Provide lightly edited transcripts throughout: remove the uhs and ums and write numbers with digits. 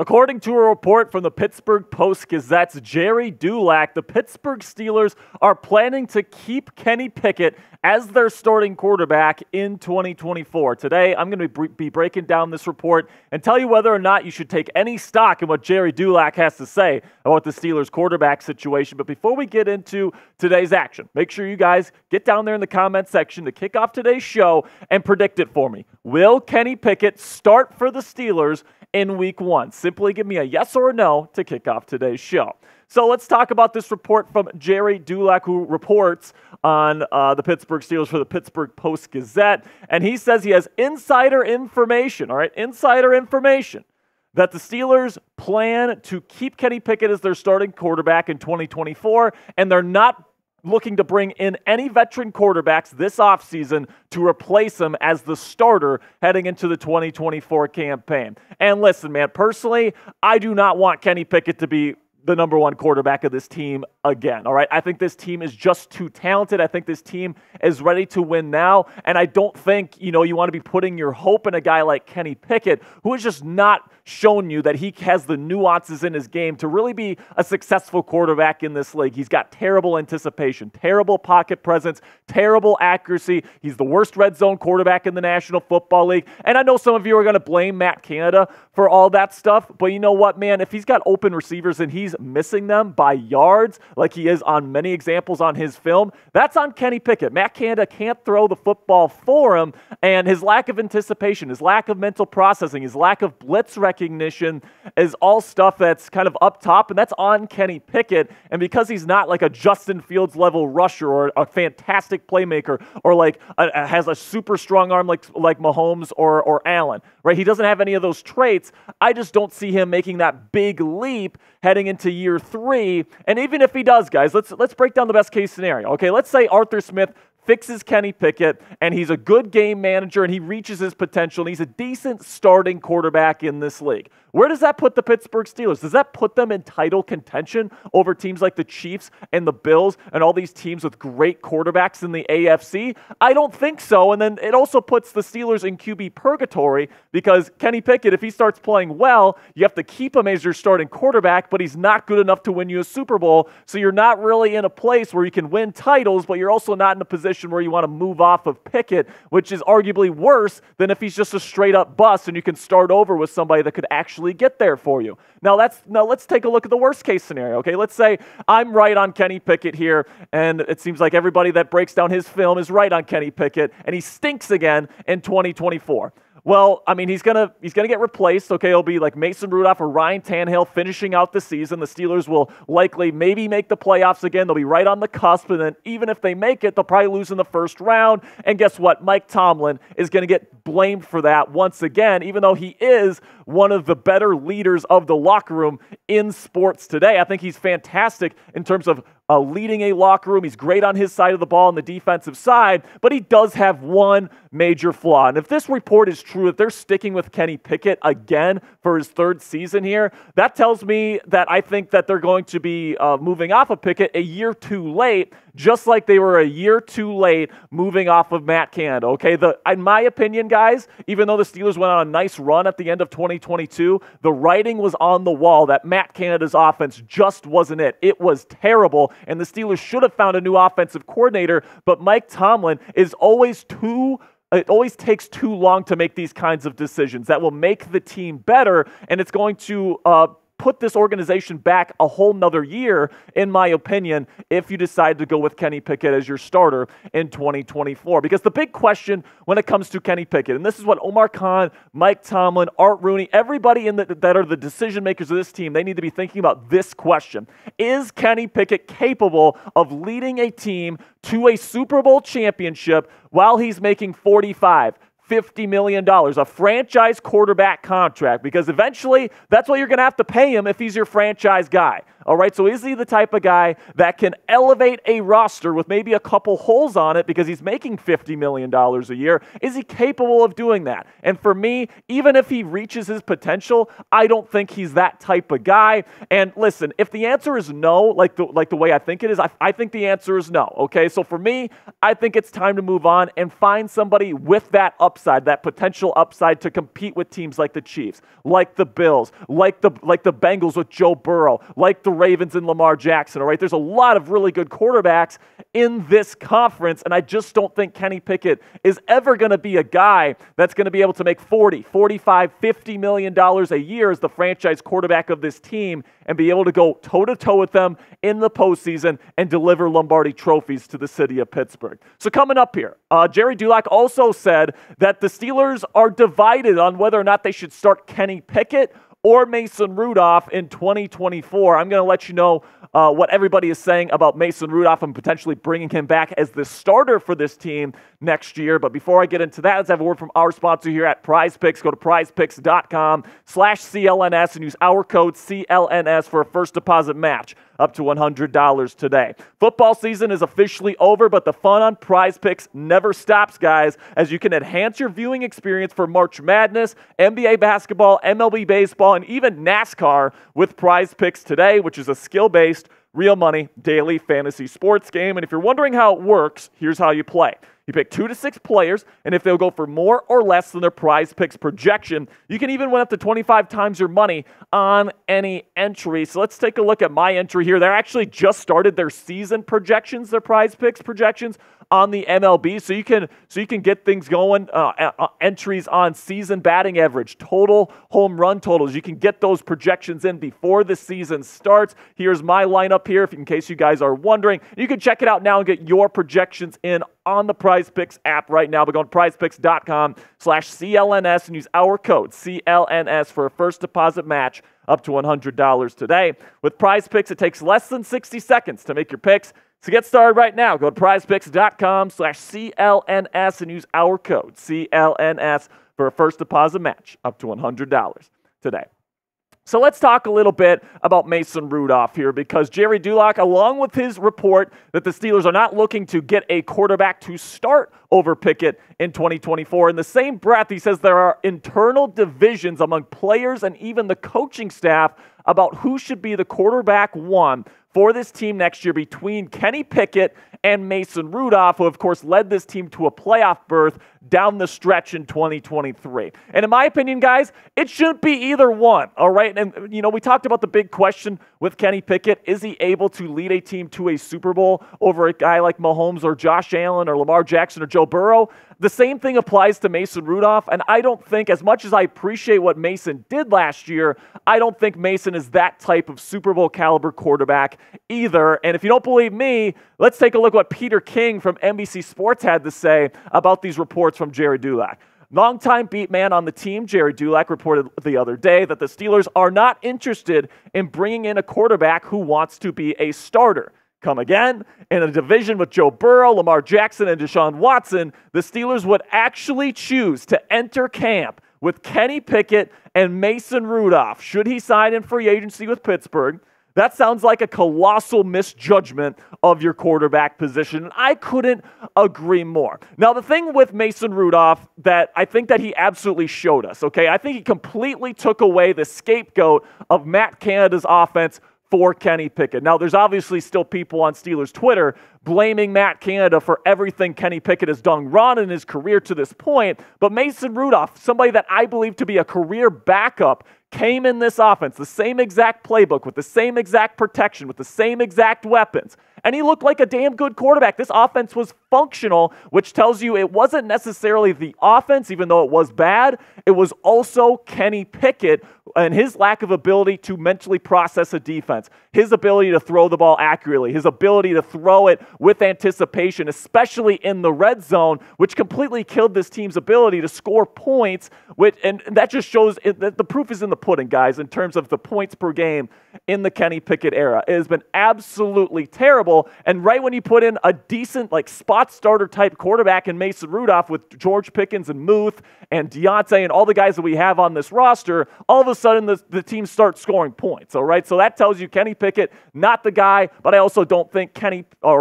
According to a report from the Pittsburgh Post-Gazette's Gerry Dulac, the Pittsburgh Steelers are planning to keep Kenny Pickett as their starting quarterback in 2024. Today, I'm going to be breaking down this report and tell you whether or not you should take any stock in what Gerry Dulac has to say about the Steelers quarterback situation. But before we get into today's action, make sure you guys get down there in the comment section to kick off today's show and predict it for me. Will Kenny Pickett start for the Steelers in Week 1? Simply give me a yes or a no to kick off today's show. So let's talk about this report from Gerry Dulac, who reports on the Pittsburgh Steelers for the Pittsburgh Post-Gazette. And he says he has insider information, that the Steelers plan to keep Kenny Pickett as their starting quarterback in 2024, and they're not looking to bring in any veteran quarterbacks this offseason to replace him as the starter heading into the 2024 campaign. And listen, man, personally, I do not want Kenny Pickett to be the number one quarterback of this team again, all right? I think this team is just too talented. I think this team is ready to win now, and I don't think, you want to be putting your hope in a guy like Kenny Pickett, who has just not shown you that he has the nuances in his game to really be a successful quarterback in this league. He's got terrible anticipation, terrible pocket presence, terrible accuracy. He's the worst red zone quarterback in the National Football League, and I know some of you are going to blame Matt Canada for all that stuff, but you know what, man? If he's got open receivers and he's missing them by yards like he is on many examples on his film, that's on Kenny Pickett. Matt Canada can't throw the football for him, and his lack of anticipation, his lack of mental processing, his lack of blitz recognition is all stuff that's kind of up top, and that's on Kenny Pickett. And because he's not like a Justin Fields level rusher or a fantastic playmaker or like has a super strong arm like Mahomes or Allen, right? He doesn't have any of those traits. I just don't see him making that big leap heading into year 3. And even if he does, guys, let's break down the best case scenario. Okay, let's say Arthur Smith fixes Kenny Pickett, and he's a good game manager, and he reaches his potential, and he's a decent starting quarterback in this league. Where does that put the Pittsburgh Steelers? Does that put them in title contention over teams like the Chiefs and the Bills and all these teams with great quarterbacks in the AFC? I don't think so. And then it also puts the Steelers in QB purgatory because Kenny Pickett, if he starts playing well, you have to keep him as your starting quarterback, but he's not good enough to win you a Super Bowl. So you're not really in a place where you can win titles, but you're also not in a position where you want to move off of Pickett, which is arguably worse than if he's just a straight up bust and you can start over with somebody that could actually get there for you. Now let's take a look at the worst case scenario. Okay, let's say I'm right on Kenny Pickett here, and it seems like everybody that breaks down his film is right on Kenny Pickett, and he stinks again in 2024. Well, I mean, he's gonna get replaced. Okay, he'll be like Mason Rudolph or Ryan Tannehill finishing out the season. The Steelers will likely maybe make the playoffs again. They'll be right on the cusp, and then even if they make it, they'll probably lose in the first round. And guess what? Mike Tomlin is going to get blamed for that once again, even though he is one of the better leaders of the locker room in sports today. I think he's fantastic in terms of leading a locker room. He's great on his side of the ball on the defensive side, but he does have one major flaw. And if this report is true, if they're sticking with Kenny Pickett again for his 3rd season here, that tells me that I think that they're going to be moving off of Pickett a year too late, just like they were a year too late moving off of Matt Canada. Okay, in my opinion, guys, even though the Steelers went on a nice run at the end of 2022, the writing was on the wall that Matt Canada's offense just wasn't it. It was terrible, and the Steelers should have found a new offensive coordinator, but Mike Tomlin is it always takes too long to make these kinds of decisions that will make the team better, and it's going to put this organization back a whole nother year, in my opinion, if you decide to go with Kenny Pickett as your starter in 2024. Because the big question when it comes to Kenny Pickett, and this is what Omar Khan, Mike Tomlin, Art Rooney, everybody that are the decision makers of this team, they need to be thinking about this question. Is Kenny Pickett capable of leading a team to a Super Bowl championship while he's making $50 million, a franchise quarterback contract, because eventually that's what you're going to have to pay him if he's your franchise guy. All right, so is he the type of guy that can elevate a roster with maybe a couple holes on it because he's making $50 million a year? Is he capable of doing that? And for me, even if he reaches his potential, I don't think he's that type of guy. And listen, if the answer is no, like the way I think it is, I think the answer is no. Okay, so for me, I think it's time to move on and find somebody with that upside, that potential upside to compete with teams like the Chiefs, like the Bills, like the Bengals with Joe Burrow, like the Ravens and Lamar Jackson. All right, there's a lot of really good quarterbacks in this conference, and I just don't think Kenny Pickett is ever going to be a guy that's going to be able to make $40, $45, $50 million a year as the franchise quarterback of this team and be able to go toe-to-toe with them in the postseason and deliver Lombardi trophies to the city of Pittsburgh. So coming up here, Gerry Dulac also said that the Steelers are divided on whether or not they should start Kenny Pickett or Mason Rudolph in 2024. I'm going to let you know what everybody is saying about Mason Rudolph and potentially bringing him back as the starter for this team next year. But before I get into that, let's have a word from our sponsor here at Prize Picks. Go to prizepicks.com/CLNS and use our code CLNS for a first deposit match up to $100 today. Football season is officially over, but the fun on Prize Picks never stops, guys, as you can enhance your viewing experience for March Madness, NBA basketball, MLB baseball, and even NASCAR with Prize Picks today, which is a skill-based, real money, daily fantasy sports game. And if you're wondering how it works, here's how you play. You pick 2 to 6 players, and if they'll go for more or less than their Prize Picks projection, you can even win up to 25 times your money on any entry. So let's take a look at my entry here. They actually just started their season projections, their Prize Picks projections on the MLB, so you can get things going. Entries on season batting average, total home run totals. You can get those projections in before the season starts. Here's my lineup here, in case you guys are wondering. You can check it out now and get your projections in on the Prize Picks app right now. But go to prizepicks.com/CLNS and use our code CLNS for a first deposit match up to $100 today. With Prize Picks, it takes less than 60 seconds to make your picks. So get started right now. Go to prizepicks.com/CLNS and use our code CLNS for a first deposit match up to $100 today. So let's talk a little bit about Mason Rudolph here, because Gerry Dulac, along with his report that the Steelers are not looking to get a quarterback to start over Pickett in 2024, in the same breath, he says there are internal divisions among players and even the coaching staff about who should be the quarterback one for this team next year between Kenny Pickett and Mason Rudolph, who of course led this team to a playoff berth down the stretch in 2023. And in my opinion, guys, it shouldn't be either one, all right? And, you know, we talked about the big question with Kenny Pickett. Is he able to lead a team to a Super Bowl over a guy like Mahomes or Josh Allen or Lamar Jackson or Joe Burrow? The same thing applies to Mason Rudolph, and I don't think, as much as I appreciate what Mason did last year, I don't think Mason is that type of Super Bowl caliber quarterback either. And if you don't believe me, let's take a look at what Peter King from NBC Sports had to say about these reports from Gerry Dulac. Longtime beat man on the team, Gerry Dulac, reported the other day that the Steelers are not interested in bringing in a quarterback who wants to be a starter. Come again, in a division with Joe Burrow, Lamar Jackson, and Deshaun Watson, the Steelers would actually choose to enter camp with Kenny Pickett and Mason Rudolph should he sign in free agency with Pittsburgh. That sounds like a colossal misjudgment of your quarterback position, and I couldn't agree more. Now, the thing with Mason Rudolph that I think that he absolutely showed us, okay, I think he completely took away the scapegoat of Matt Canada's offense for Kenny Pickett. Now, there's obviously still people on Steelers Twitter blaming Matt Canada for everything Kenny Pickett has done wrong in his career to this point, but Mason Rudolph, somebody that I believe to be a career backup, came in this offense, the same exact playbook, with the same exact protection, with the same exact weapons, and he looked like a damn good quarterback. This offense was functional, which tells you it wasn't necessarily the offense, even though it was bad. It was also Kenny Pickett and his lack of ability to mentally process a defense, his ability to throw the ball accurately, his ability to throw it with anticipation, especially in the red zone, which completely killed this team's ability to score points. And that just shows that the proof is in the pudding, guys, in terms of the points per game in the Kenny Pickett era. It has been absolutely terrible. terrible. And right when you put in a decent, like, spot starter type quarterback in Mason Rudolph with George Pickens and Muth and Deontay and all the guys that we have on this roster, all of a sudden the team starts scoring points, all right? So that tells you Kenny Pickett, not the guy, but I also don't think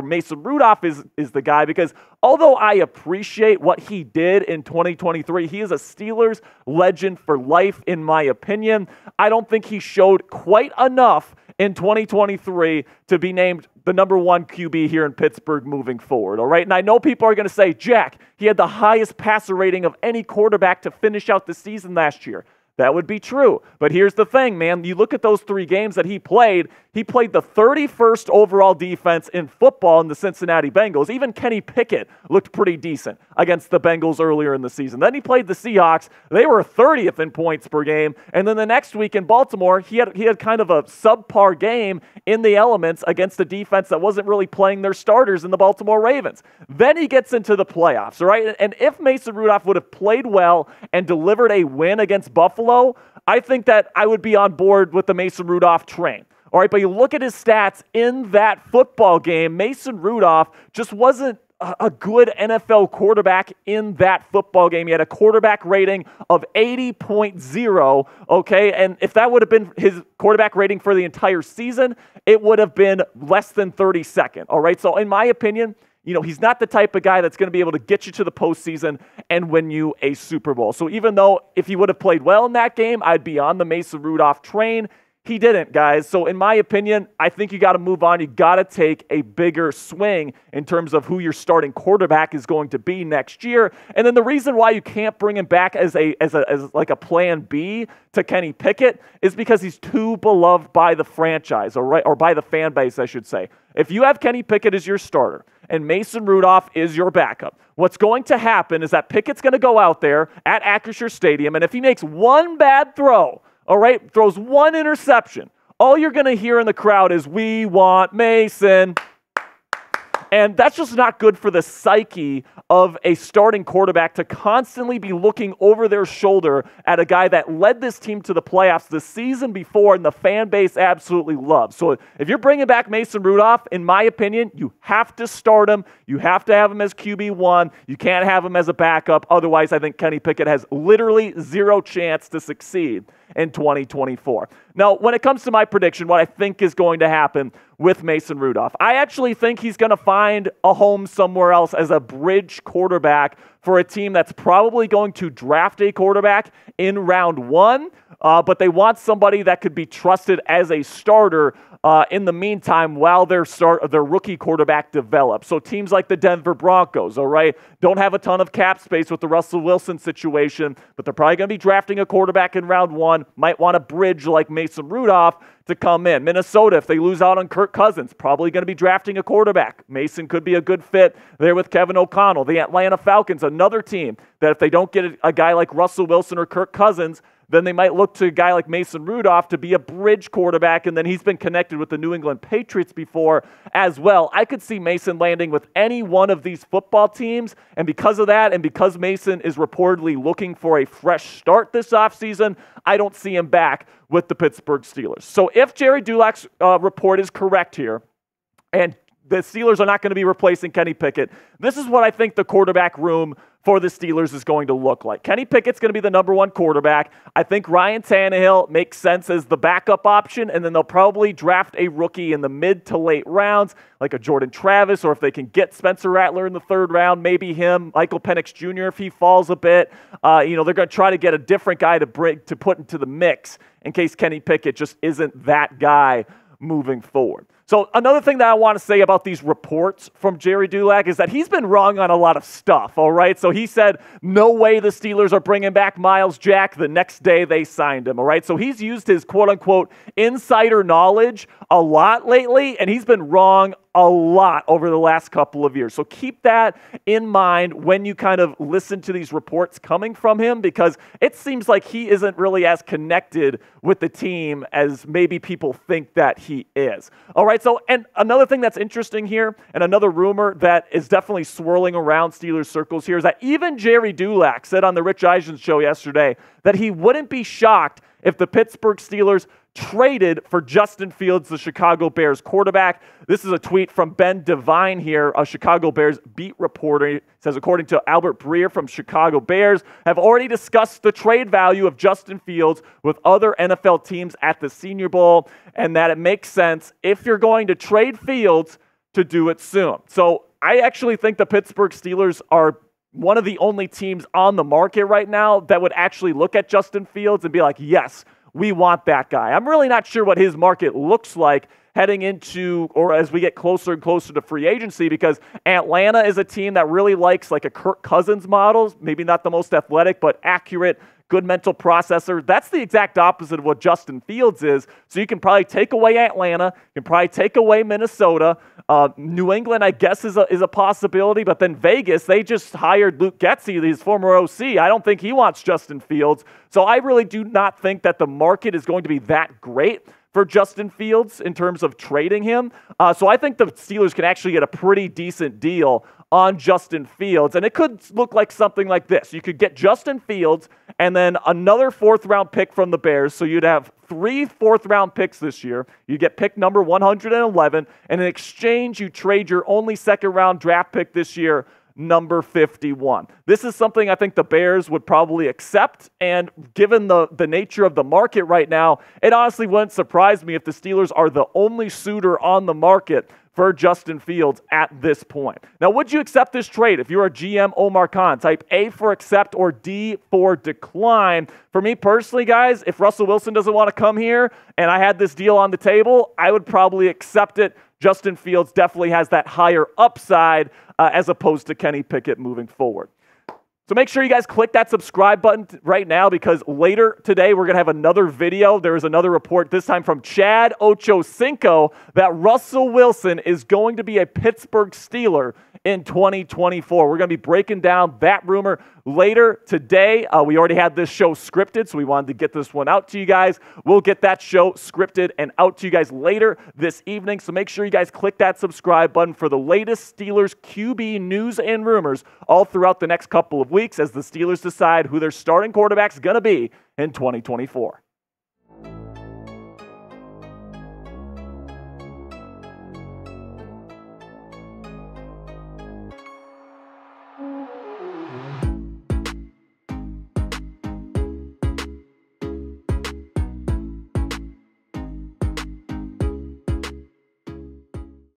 Mason Rudolph is the guy, because although I appreciate what he did in 2023, he is a Steelers legend for life, in my opinion. I don't think he showed quite enough in 2023 to be named the number one QB here in Pittsburgh moving forward, all right? And I know people are going to say, Jack, he had the highest passer rating of any quarterback to finish out the season last year. That would be true. But here's the thing, man. You look at those 3 games that he played the 31st overall defense in football in the Cincinnati Bengals. Even Kenny Pickett looked pretty decent against the Bengals earlier in the season. Then he played the Seahawks. They were 30th in points per game. And then the next week in Baltimore, he had kind of a subpar game in the elements against a defense that wasn't really playing their starters in the Baltimore Ravens. Then he gets into the playoffs, all right? And if Mason Rudolph would have played well and delivered a win against Buffalo, I think that I would be on board with the Mason Rudolph train. All right, but you look at his stats in that football game, Mason Rudolph just wasn't a good NFL quarterback in that football game. He had a quarterback rating of 80.0, okay? And if that would have been his quarterback rating for the entire season, it would have been less than 32nd, all right? So in my opinion, he's not the type of guy that's going to be able to get you to the postseason and win you a Super Bowl. So even though if he would have played well in that game, I'd be on the Mason Rudolph train. He didn't, guys. So in my opinion, I think you got to move on. You got to take a bigger swing in terms of who your starting quarterback is going to be next year. And then the reason why you can't bring him back as like a plan B to Kenny Pickett is because he's too beloved by the franchise, or by the fan base, I should say. If you have Kenny Pickett as your starter and Mason Rudolph is your backup, what's going to happen is that Pickett's going to go out there at Acrisure Stadium, and if he makes one bad throw, all right, throws one interception, all you're going to hear in the crowd is, "We want Mason." And that's just not good for the psyche of a starting quarterback to constantly be looking over their shoulder at a guy that led this team to the playoffs the season before and the fan base absolutely loves. So if you're bringing back Mason Rudolph, in my opinion, you have to start him. You have to have him as QB1. You can't have him as a backup. Otherwise, I think Kenny Pickett has literally zero chance to succeed in 2024. Now, when it comes to my prediction, what I think is going to happen with Mason Rudolph, I actually think he's going to find a home somewhere else as a bridge quarterback for a team that's probably going to draft a quarterback in round 1, but they want somebody that could be trusted as a starter in the meantime while their rookie quarterback develops. So teams like the Denver Broncos, all right, don't have a ton of cap space with the Russell Wilson situation, but they're probably going to be drafting a quarterback in round 1, might want a bridge like Mason Rudolph to come in. Minnesota, if they lose out on Kirk Cousins, probably going to be drafting a quarterback. Mason could be a good fit there with Kevin O'Connell. The Atlanta Falcons, another team that if they don't get a guy like Russell Wilson or Kirk Cousins, then they might look to a guy like Mason Rudolph to be a bridge quarterback, and then he's been connected with the New England Patriots before as well. I could see Mason landing with any one of these football teams, and because of that, and because Mason is reportedly looking for a fresh start this offseason, I don't see him back with the Pittsburgh Steelers. So if Gerry Dulac's report is correct here, and the Steelers are not going to be replacing Kenny Pickett, this is what I think the quarterback room for the Steelers is going to look like. Kenny Pickett's going to be the number 1 quarterback. I think Ryan Tannehill makes sense as the backup option, and then they'll probably draft a rookie in the mid to late rounds, like a Jordan Travis, or if they can get Spencer Rattler in the 3rd round, maybe him, Michael Penix Jr. if he falls a bit. They're going to try to get a different guy to put into the mix in case Kenny Pickett just isn't that guy moving forward. So another thing that I want to say about these reports from Gerry Dulac is that he's been wrong on a lot of stuff, all right? So he said, no way the Steelers are bringing back Myles Jack the next day they signed him, all right? So he's used his quote-unquote insider knowledge a lot lately, and he's been wrong a lot over the last couple of years. So keep that in mind when you kind of listen to these reports coming from him, because it seems like he isn't really as connected with the team as maybe people think that he is. All right, so, and another thing that's interesting here, and another rumor that is definitely swirling around Steelers circles here, is that even Gerry Dulac said on the Rich Eisen show yesterday that he wouldn't be shocked if the Pittsburgh Steelers traded for Justin Fields, the Chicago Bears quarterback. This is a tweet from Ben Devine here, a Chicago Bears beat reporter. He says, according to Albert Breer from Chicago Bears, have already discussed the trade value of Justin Fields with other NFL teams at the Senior Bowl, and that it makes sense if you're going to trade Fields to do it soon. So I actually think the Pittsburgh Steelers are one of the only teams on the market right now that would actually look at Justin Fields and be like, yes, we want that guy. I'm really not sure what his market looks like heading into, or as we get closer and closer to free agency, because Atlanta is a team that really likes like a Kirk Cousins model, maybe not the most athletic, but accurate, good mental processor. That's the exact opposite of what Justin Fields is. So you can probably take away Atlanta, you can probably take away Minnesota. New England, I guess, is a possibility, but then Vegas, they just hired Luke Getsy, his former OC. I don't think he wants Justin Fields. So I really do not think that the market is going to be that great for Justin Fields in terms of trading him. So I think the Steelers can actually get a pretty decent deal on Justin Fields. And it could look like something like this. You could get Justin Fields and then another fourth-round pick from the Bears. So you'd have 3 fourth-round picks this year. You get pick number 111. And in exchange, you trade your only second-round draft pick this year, number 51. This is something I think the Bears would probably accept, and given the nature of the market right now, it honestly wouldn't surprise me if the Steelers are the only suitor on the market for Justin Fields at this point. Now, would you accept this trade? If you're a GM, Omar Khan, type A for accept or D for decline. For me personally, guys, if Russell Wilson doesn't want to come here and I had this deal on the table, I would probably accept it. Justin Fields definitely has that higher upside as opposed to Kenny Pickett moving forward. So make sure you guys click that subscribe button right now, because later today we're going to have another video. There is another report, this time from Chad Ochocinco, that Russell Wilson is going to be a Pittsburgh Steeler in 2024. We're going to be breaking down that rumor later today. We already had this show scripted, so we wanted to get this one out to you guys. We'll get that show scripted and out to you guys later this evening. So make sure you guys click that subscribe button for the latest Steelers QB news and rumors all throughout the next couple of weeks as the Steelers decide who their starting quarterback's going to be in 2024.